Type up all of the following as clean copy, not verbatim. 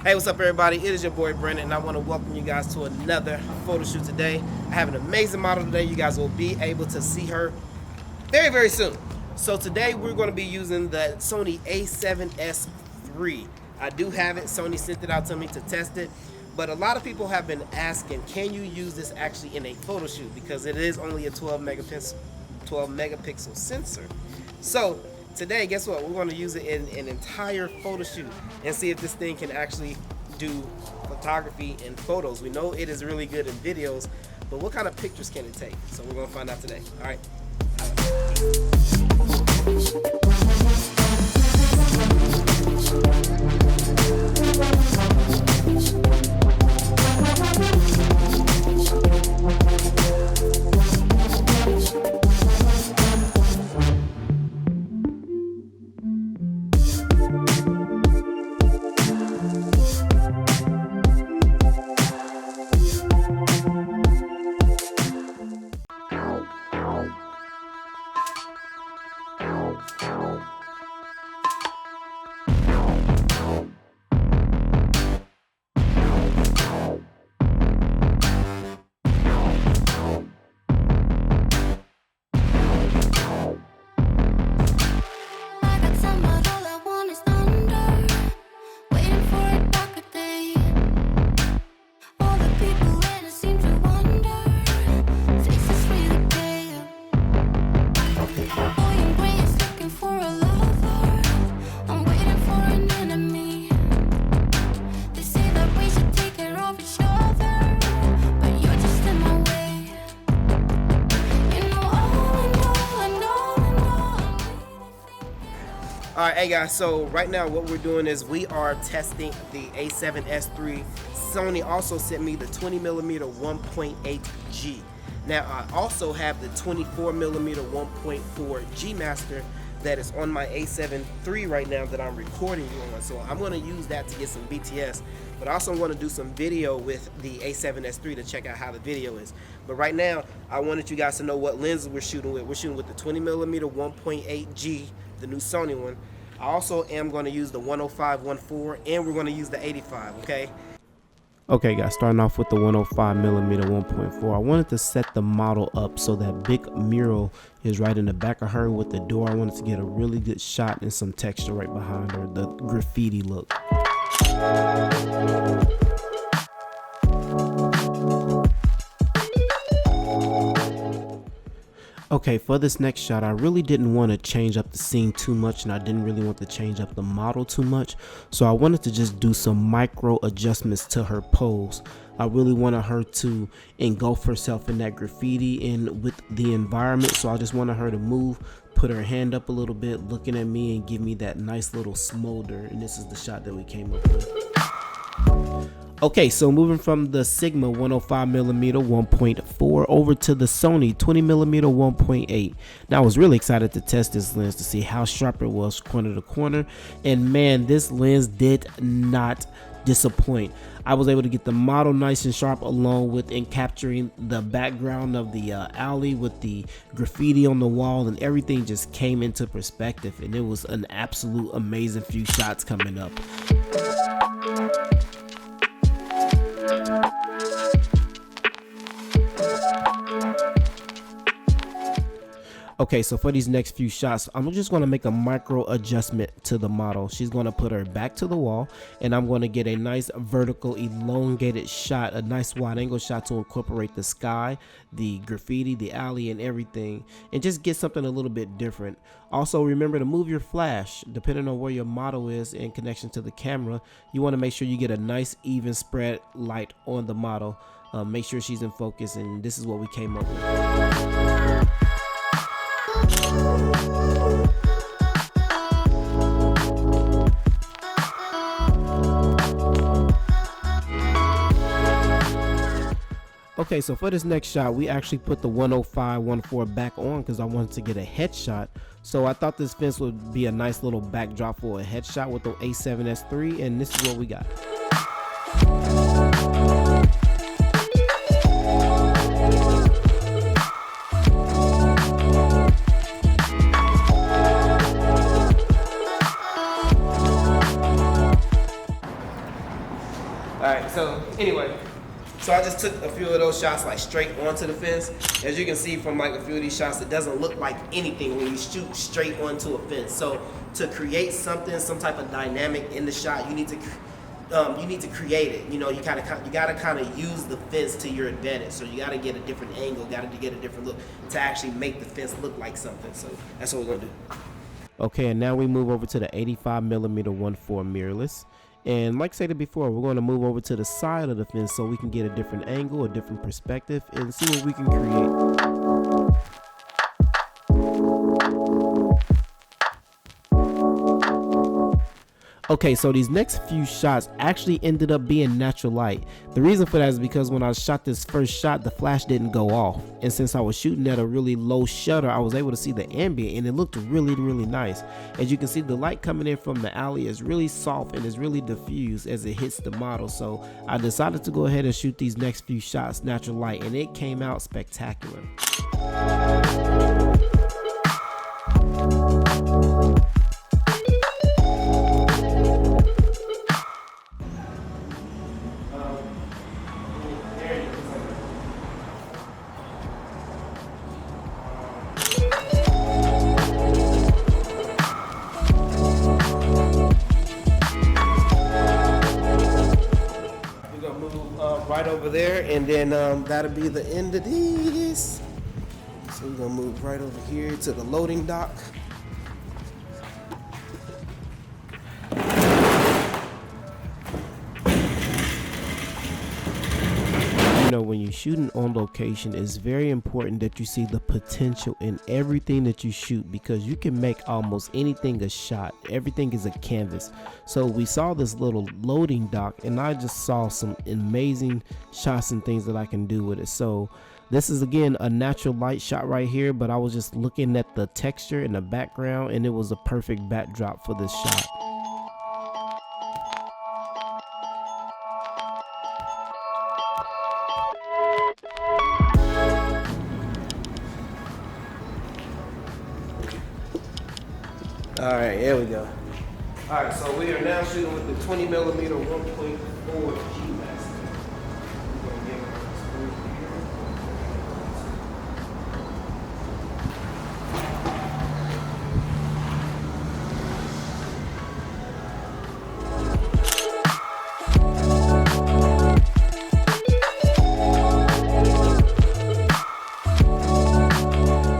Hey, what's up everybody? It is your boy Brandon and I want to welcome you guys to another photo shoot today. I have an amazing model today. You guys will be able to see her very, very soon. So today we're going to be using the Sony A7S III. I do have it. Sony sent it out to me to test it. But a lot of people have been asking, can you use this actually in a photo shoot? Because it is only a 12 megapixel sensor. So today, guess what? We're going to use it in an entire photo shoot and see if this thing can actually do photography and photos. We know it is really good in videos, but what kind of pictures can it take? So we're going to find out today. All right. Alright, hey guys, so right now what we're doing is we are testing the A7S III. Sony also sent me the 20mm 1.8G. Now I also have the 24mm 1.4 G Master that is on my A7 III right now that I'm recording you on. So I'm going to use that to get some BTS, but I also want to do some video with the A7S III to check out how the video is. But right now, I wanted you guys to know what lenses we're shooting with. We're shooting with the 20mm 1.8G, the new Sony one. I also am going to use the 105-1.4 and we're going to use the 85, okay? Okay guys, starting off with the 105mm 1.4. I wanted to set the model up so that big mural is right in the back of her with the door. I wanted to get a really good shot and some texture right behind her, the graffiti look. Okay, for this next shot, I really didn't want to change up the scene too much and I didn't really want to change up the model too much. So I wanted to just do some micro adjustments to her pose. I really wanted her to engulf herself in that graffiti and with the environment. So I just wanted her to move, put her hand up a little bit, looking at me and give me that nice little smolder. And this is the shot that we came up with. Okay, so moving from the Sigma 105mm 1.4 over to the Sony 20mm 1.8. Now I was really excited to test this lens to see how sharp it was corner to corner, and man, this lens did not disappoint. I was able to get the model nice and sharp along with in capturing the background of the alley with the graffiti on the wall, and everything just came into perspective, and it was an absolute amazing few shots coming up. Okay, so for these next few shots, I'm just going to make a micro adjustment to the model. She's going to put her back to the wall, and I'm going to get a nice vertical elongated shot, a nice wide angle shot to incorporate the sky, the graffiti, the alley, and everything, and just get something a little bit different. Also, remember to move your flash depending on where your model is in connection to the camera. You want to make sure you get a nice even spread light on the model. Make sure she's in focus, and this is what we came up with. Okay, so for this next shot, we actually put the 105-1.4 back on because I wanted to get a headshot. So I thought this fence would be a nice little backdrop for a headshot with the A7S III, and this is what we got. Alright, so anyway, so I just took a few of those shots like straight onto the fence. As you can see from like a few of these shots, it doesn't look like anything when you shoot straight onto a fence. So to create something, some type of dynamic in the shot, you need to create it. You know, you gotta kind of use the fence to your advantage. So you gotta get a different angle, gotta get a different look to actually make the fence look like something. So that's what we're gonna do. Okay, and now we move over to the 85mm 1.4 mirrorless. And like I said before, we're going to move over to the side of the fence so we can get a different angle, a different perspective, and see what we can create. Okay, so these next few shots actually ended up being natural light. The reason for that is because when I shot this first shot, the flash didn't go off. And since I was shooting at a really low shutter, I was able to see the ambient and it looked really, really nice. As you can see, the light coming in from the alley is really soft and is really diffused as it hits the model. So I decided to go ahead and shoot these next few shots natural light, and it came out spectacular. Right over there, and then that'll be the end of these. So we're gonna move right over here to the loading dock. You know, when you're shooting on location, it's very important that you see the potential in everything that you shoot, because you can make almost anything a shot. Everything is a canvas. So we saw this little loading dock, and I just saw some amazing shots and things that I can do with it. So this is again a natural light shot right here, but I was just looking at the texture in the background, and it was a perfect backdrop for this shot. All right, here we go. All right, so we are now shooting with the 20mm 1.4 G Max.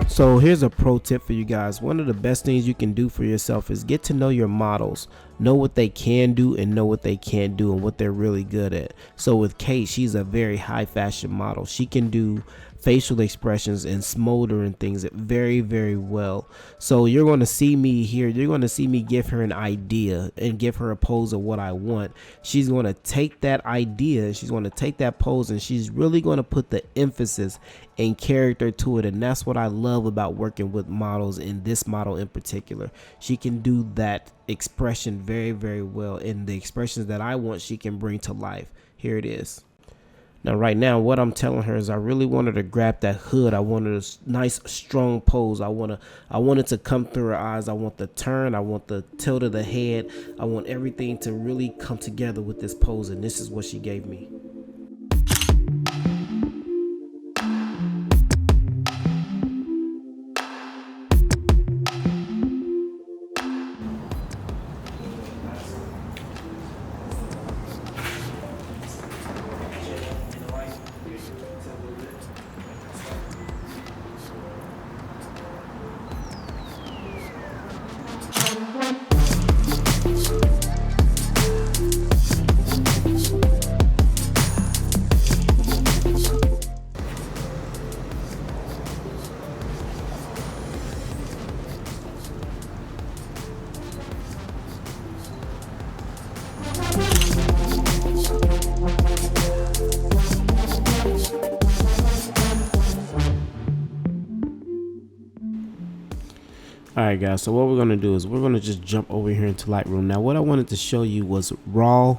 So here's a pro tip for you guys. One of the best things you can do for yourself is get to know your models. Know what they can do and know what they can't do and what they're really good at. So with Kate, she's a very high fashion model. She can do facial expressions and smoldering things very, very well. So you're going to see me here. You're going to see me give her an idea and give her a pose of what I want. She's going to take that idea, she's going to take that pose, and she's really going to put the emphasis and character to it. And that's what I love about working with models, and this model in particular. She can do that expression very, very well, and the expressions that I want she can bring to life. Here it is. Now right now what I'm telling her is I really want her to grab that hood. I wanted a nice strong pose. I want it to come through her eyes. I want the turn, I want the tilt of the head. I want everything to really come together with this pose, and this is what she gave me. Alright guys, so what we're going to do is we're going to just jump over here into Lightroom. Now what I wanted to show you was raw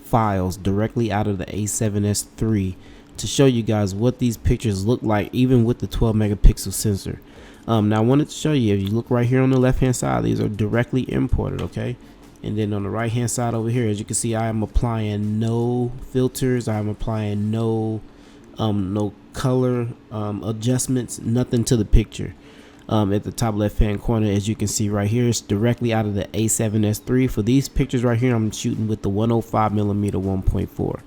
files directly out of the A7S III to show you guys what these pictures look like even with the 12 megapixel sensor. Now I wanted to show you, if you look right here on the left hand side, these are directly imported, okay? And then on the right hand side over here, as you can see, I am applying no filters. I'm applying no color adjustments, nothing to the picture. At the top left hand corner, as you can see right here, it's directly out of the A7S III. For these pictures right here, I'm shooting with the 105mm 1.4.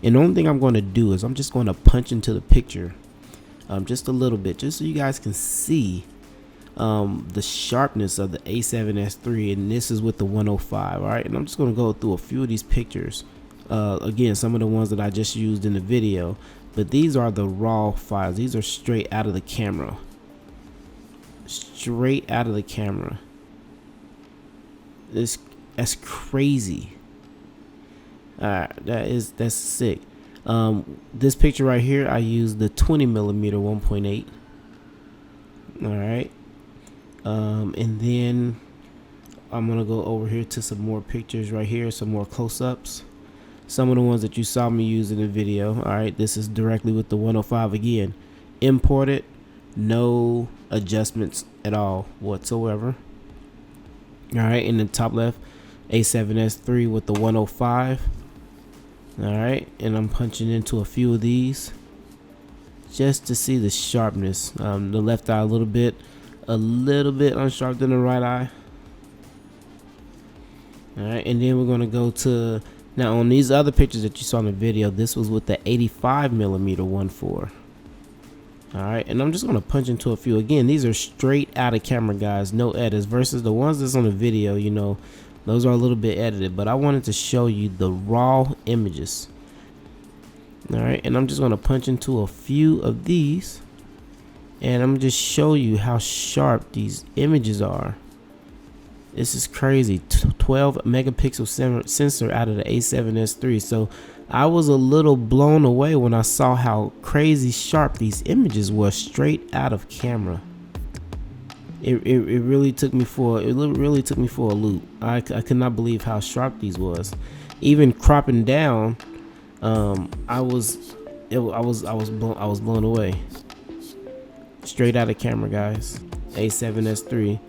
And the only thing I'm going to do is I'm just going to punch into the picture just a little bit, just so you guys can see the sharpness of the A7S III, and this is with the 105. All right, and I'm just going to go through a few of these pictures. Again, some of the ones that I just used in the video, but these are the raw files. These are straight out of the camera. Straight out of the camera. That's crazy. Alright, that's sick. This picture right here, I used the 20mm 1.8. Alright. And then I'm gonna go over here to some more pictures right here, some more close-ups. Some of the ones that you saw me use in the video. Alright, this is directly with the 105 again. Imported, no adjustments at all whatsoever. Alright, in the top left, A7S III with the 105. Alright, and I'm punching into a few of these just to see the sharpness. The left eye a little bit unsharp than the right eye. Alright, and then we're gonna go to, now on these other pictures that you saw in the video, this was with the 85mm 1.4. Alright, and I'm just going to punch into a few. Again, these are straight out of camera, guys, no edits, versus the ones that's on the video, you know, those are a little bit edited, but I wanted to show you the raw images. Alright, and I'm just going to punch into a few of these, and I'm going to just show you how sharp these images are. This is crazy. 12 megapixel sensor out of the A7S III. So I was a little blown away when I saw how crazy sharp these images were straight out of camera. It really took me for a loop. I could not believe how sharp these was. Even cropping down, I was blown away. Straight out of camera, guys. A7S III.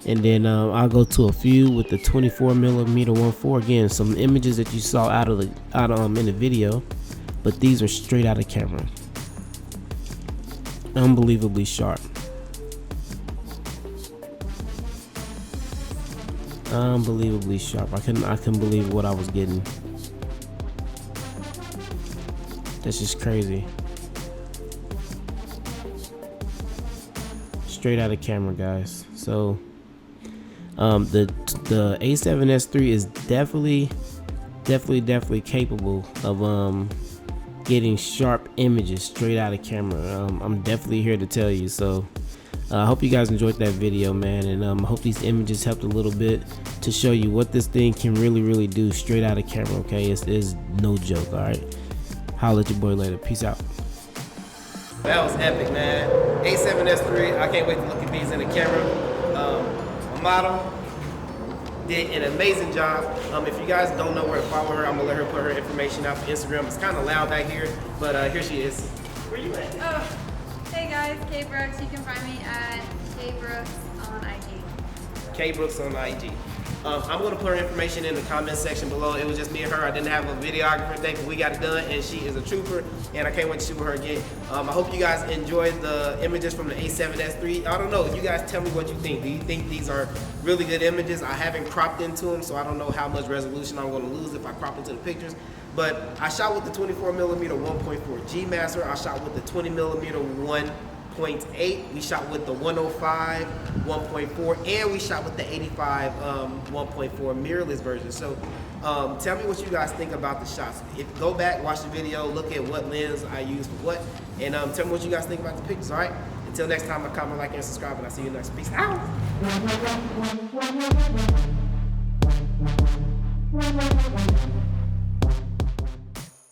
And then I'll go to a few with the 24mm 1.4. Again, some images that you saw in the video, but these are straight out of camera. Unbelievably sharp. Unbelievably sharp. I couldn't believe what I was getting. That's just crazy. Straight out of camera, guys. So the A7S III is definitely capable of getting sharp images straight out of camera. I'm definitely here to tell you. So I hope you guys enjoyed that video, man, and I hope these images helped a little bit to show you what this thing can really do straight out of camera. Okay, it's no joke. All right, holla at your boy later. Peace out. That was epic, man. A7S III, I can't wait to look at these in the camera. My model did an amazing job. If you guys don't know where to follow her, I'm gonna let her put her information out for Instagram. It's kind of loud back here, but here she is. Where you at? Oh, hey guys, Kay Brooks. You can find me at Kay Brooks on IG. Kay Brooks on IG. I'm going to put her information in the comment section below. It was just me and her. I didn't have a videographer today, but we got it done, and she is a trooper, and I can't wait to shoot with her again. I hope you guys enjoyed the images from the A7S III. I don't know. You guys tell me what you think. Do you think these are really good images? I haven't cropped into them, so I don't know how much resolution I'm going to lose if I crop into the pictures. But I shot with the 24mm 1.4 G Master. I shot with the 20mm 1.8. We shot with the 105 1.4, and we shot with the 85 1.4 mirrorless version. So tell me what you guys think about the shots. Go back, watch the video, look at what lens I used for what, and tell me what you guys think about the pictures. All right, until next time, I comment, like, and subscribe, and I'll see you next. Peace out.